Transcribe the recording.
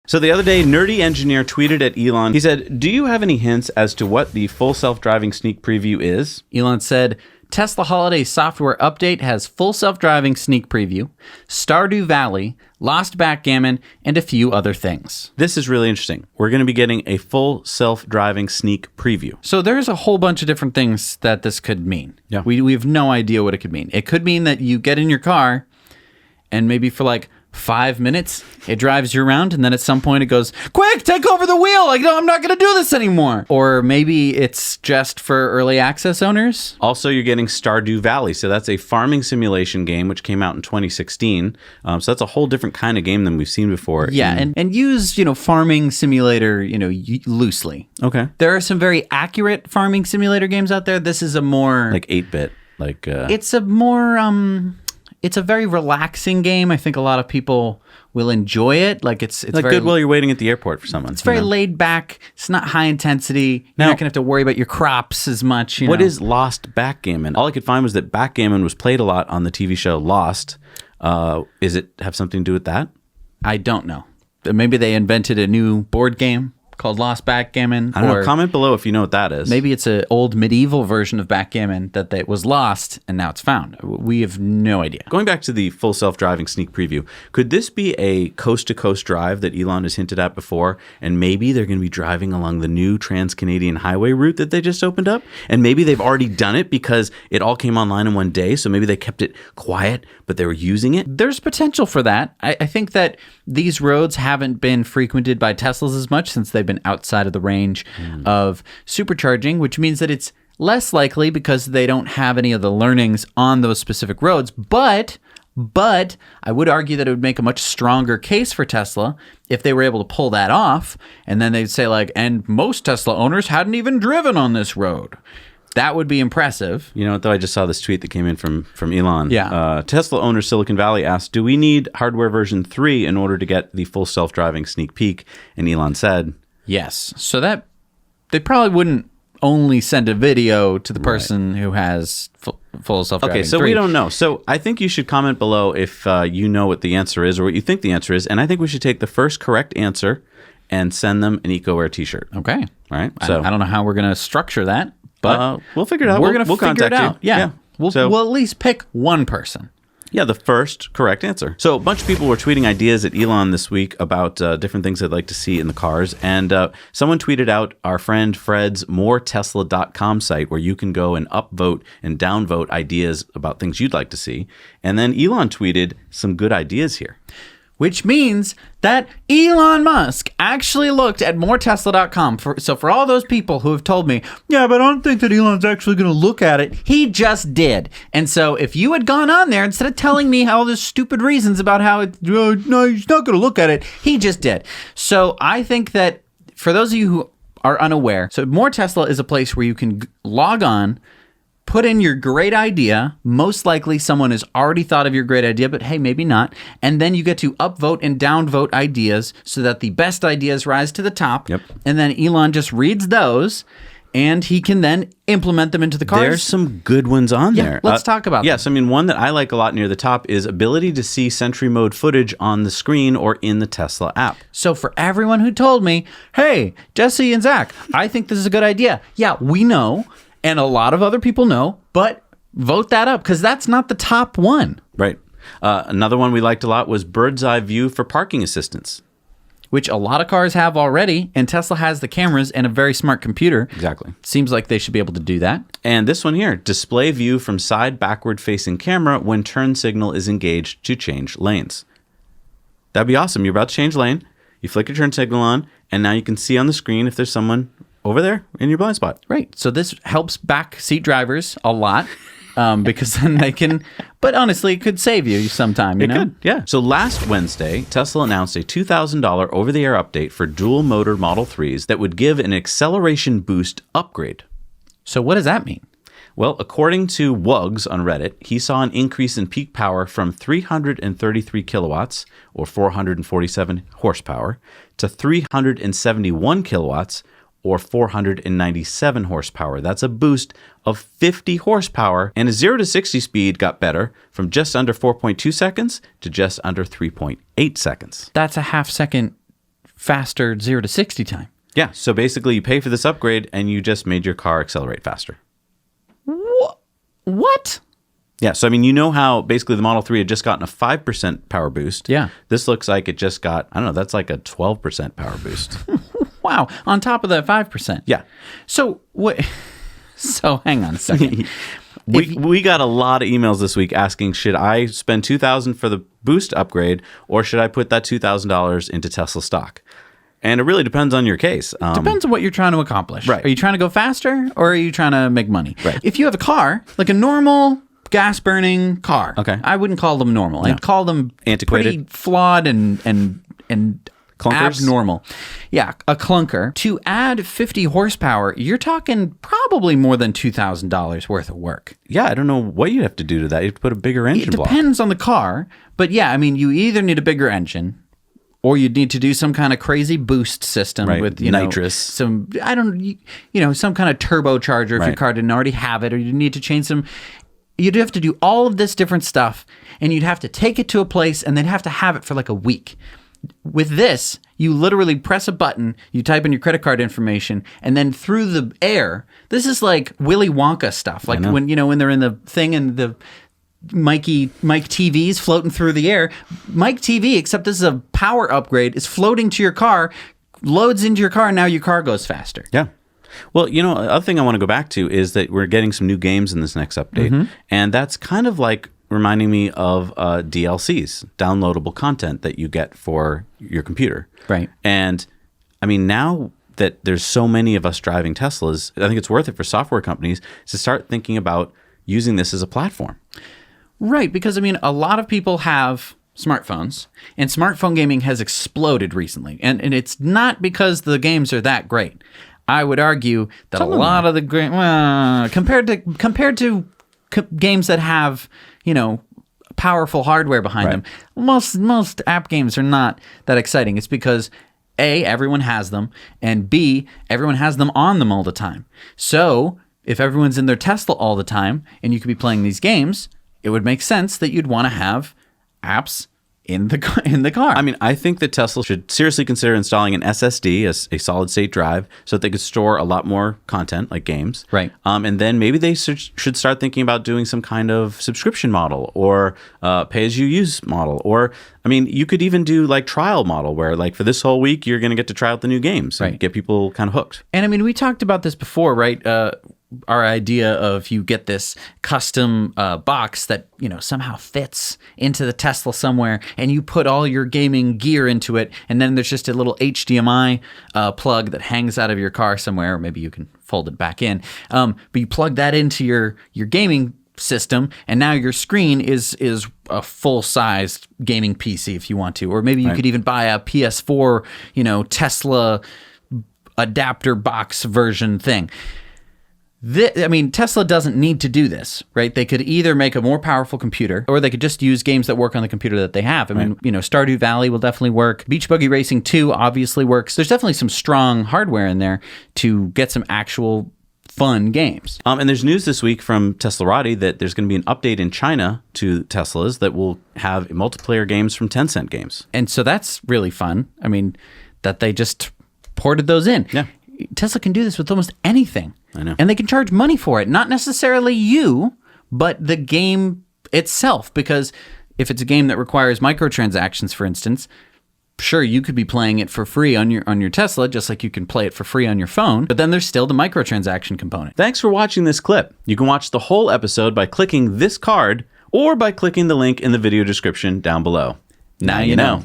So the other day, Nerdy Engineer tweeted at Elon. He said, "Do you have any hints as to what the full self-driving sneak preview is?" Elon said, Tesla Holiday Software Update has full self-driving sneak preview, Stardew Valley, Lost Backgammon, and a few other things. This is really interesting. We're going to be getting a full self-driving sneak preview. So there's a whole bunch of different things that this could mean. Yeah. We have no idea what it could mean. It could mean that you get in your car and maybe for like 5 minutes, it drives you around, and then at some point it goes, quick, take over the wheel. Like, no, I'm not going to do this anymore. Or maybe it's just for early access owners. Also, you're getting Stardew Valley. So that's a farming simulation game, which came out in 2016. So that's a whole different kind of game than we've seen before. Yeah, and use, farming simulator, loosely. Okay. There are some very accurate farming simulator games out there. This is a more... Like 8-bit. It's a more... It's a very relaxing game. I think a lot of people will enjoy it. Like it's like very good while you're waiting at the airport for someone. It's very laid back. It's not high intensity. You're not gonna have to worry about your crops as much. What is Lost Backgammon? All I could find was that backgammon was played a lot on the TV show Lost. Is it have something to do with that? I don't know. Maybe they invented a new board game called Lost Backgammon. I don't know. Comment below if you know what that is. Maybe it's an old medieval version of backgammon that was lost and now it's found. We have no idea. Going back to the full self-driving sneak preview, could this be a coast-to-coast drive that Elon has hinted at before? And maybe they're going to be driving along the new Trans-Canadian Highway route that they just opened up? And maybe they've already done it because it all came online in one day. So maybe they kept it quiet, but they were using it? There's potential for that. I think that these roads haven't been frequented by Teslas as much since they've been outside of the range of supercharging, which means that it's less likely because they don't have any of the learnings on those specific roads. But I would argue that it would make a much stronger case for Tesla if they were able to pull that off. And then they'd say and most Tesla owners hadn't even driven on this road. That would be impressive. You know what, though? I just saw this tweet that came in from Elon. Yeah. Tesla owner Silicon Valley asked, do we need hardware version 3 in order to get the full self-driving sneak peek? And Elon said... Yes. So that they probably wouldn't only send a video to the person who has full self-driving. Okay, so 3. we don't know. So I think you should comment below if you know what the answer is or what you think the answer is. And I think we should take the first correct answer and send them an EcoWare t-shirt. Okay. All right. So I don't know how we're going to structure that, but we'll figure it out. We're going to we'll figure it out. you. Yeah. We'll at least pick one person. Yeah, the first correct answer. So a bunch of people were tweeting ideas at Elon this week about different things they'd like to see in the cars. And someone tweeted out our friend Fred's moretesla.com site where you can go and upvote and downvote ideas about things you'd like to see. And then Elon tweeted some good ideas here. Which means that Elon Musk actually looked at moretesla.com. So for all those people who have told me, yeah, but I don't think that Elon's actually going to look at it, he just did. And so if you had gone on there, instead of telling me all these stupid reasons about how, no, he's not going to look at it, he just did. So I think that for those of you who are unaware, so More Tesla is a place where you can log on, put in your great idea. Most likely someone has already thought of your great idea, but hey, maybe not. And then you get to upvote and downvote ideas so that the best ideas rise to the top. Yep. And then Elon just reads those and he can then implement them into the cars. There's some good ones on there. Let's talk about them. Yes, I mean, one that I like a lot near the top is ability to see Sentry Mode footage on the screen or in the Tesla app. So for everyone who told me, hey, Jesse and Zach, I think this is a good idea. Yeah, we know. And a lot of other people know, but vote that up because that's not the top one. Right. Another one we liked a lot was bird's eye view for parking assistance. Which a lot of cars have already, and Tesla has the cameras and a very smart computer. Exactly. Seems like they should be able to do that. And this one here, display view from side backward facing camera when turn signal is engaged to change lanes. That'd be awesome. You're about to change lane, you flick your turn signal on, and now you can see on the screen if there's someone over there in your blind spot. Right. So this helps back seat drivers a lot because then they can, but honestly, it could save you sometime, you know? It could, yeah. So last Wednesday, Tesla announced a $2,000 over-the-air update for dual motor Model 3s that would give an acceleration boost upgrade. So what does that mean? Well, according to Wugs on Reddit, he saw an increase in peak power from 333 kilowatts, or 447 horsepower, to 371 kilowatts, or 497 horsepower. That's a boost of 50 horsepower, and a 0 to 60 speed got better from just under 4.2 seconds to just under 3.8 seconds. That's a half second faster 0 to 60 time. Yeah, so basically you pay for this upgrade and you just made your car accelerate faster. What? Yeah, so I mean, you know how basically the Model 3 had just gotten a 5% power boost. Yeah. This looks like it just got, I don't know, that's like a 12% power boost. Wow, on top of that 5%. Yeah. So what? So hang on a second. We got a lot of emails this week asking, should I spend $2,000 for the boost upgrade or should I put that $2,000 into Tesla stock? And it really depends on your case. Depends on what you're trying to accomplish. Right. Are you trying to go faster or are you trying to make money? Right. If you have a car, like a normal gas-burning car, Okay. I wouldn't call them normal. I'd call them Antiquated. pretty flawed and Clunkers? abnormal. Yeah, a clunker. To add 50 horsepower, you're talking probably more than $2,000 worth of work. Yeah, I don't know what you'd have to do to that. You have to put a bigger engine It block. depends on the car, but yeah, I mean, you either need a bigger engine or you'd need to do some kind of crazy boost system Right, with, nitrous. some, I don't, some kind of turbocharger if your Right. car didn't already have it, or you need to change some. You'd have to do all of this different stuff, and you'd have to take it to a place and then have to have it for like a week. With this, you literally press a button, you type in your credit card information, and then through the air, this is like Willy Wonka stuff. Like when they're in the thing and the Mike TV's floating through the air. Mike TV, except this is a power upgrade, is floating to your car, loads into your car, and now your car goes faster. Yeah. Well, other thing I want to go back to is that we're getting some new games in this next update. And that's kind of like reminding me of DLCs, downloadable content that you get for your computer. Right. And I mean, now that there's so many of us driving Teslas, I think it's worth it for software companies to start thinking about using this as a platform. Right, because I mean, a lot of people have smartphones, and smartphone gaming has exploded recently. And it's not because the games are that great. I would argue that a lot of the compared to games that have, powerful hardware behind them, most app games are not that exciting. It's because A, everyone has them, and B, everyone has them on them all the time. So if everyone's in their Tesla all the time and you could be playing these games, it would make sense that you'd want to have apps in the car. I mean, I think that Tesla should seriously consider installing an SSD, a solid state drive, so that they could store a lot more content, like games. Right. And then maybe they should start thinking about doing some kind of subscription model or pay-as-you-use model. Or, I mean, you could even do like trial model where like for this whole week, you're going to get to try out the new games and get people kind of hooked. And I mean, we talked about this before, right? Our idea of you get this custom box that somehow fits into the Tesla somewhere, and you put all your gaming gear into it, and then there's just a little HDMI plug that hangs out of your car somewhere, or maybe you can fold it back in. But you plug that into your gaming system, and now your screen is a full-sized gaming PC if you want to, or maybe you could even buy a PS4, Tesla adapter box version thing. Tesla doesn't need to do this, right? They could either make a more powerful computer, or they could just use games that work on the computer that they have. I mean, Stardew Valley will definitely work. Beach Buggy Racing 2 obviously works. There's definitely some strong hardware in there to get some actual fun games. And there's news this week from Teslarati that there's going to be an update in China to Teslas that will have multiplayer games from Tencent games. And so that's really fun. I mean, that they just ported those in. Yeah. Tesla can do this with almost anything. I know. And they can charge money for it. Not necessarily you, but the game itself. Because if it's a game that requires microtransactions, for instance, sure, you could be playing it for free on your Tesla, just like you can play it for free on your phone. But then there's still the microtransaction component. Thanks for watching this clip. You can watch the whole episode by clicking this card or by clicking the link in the video description down below. Now you know.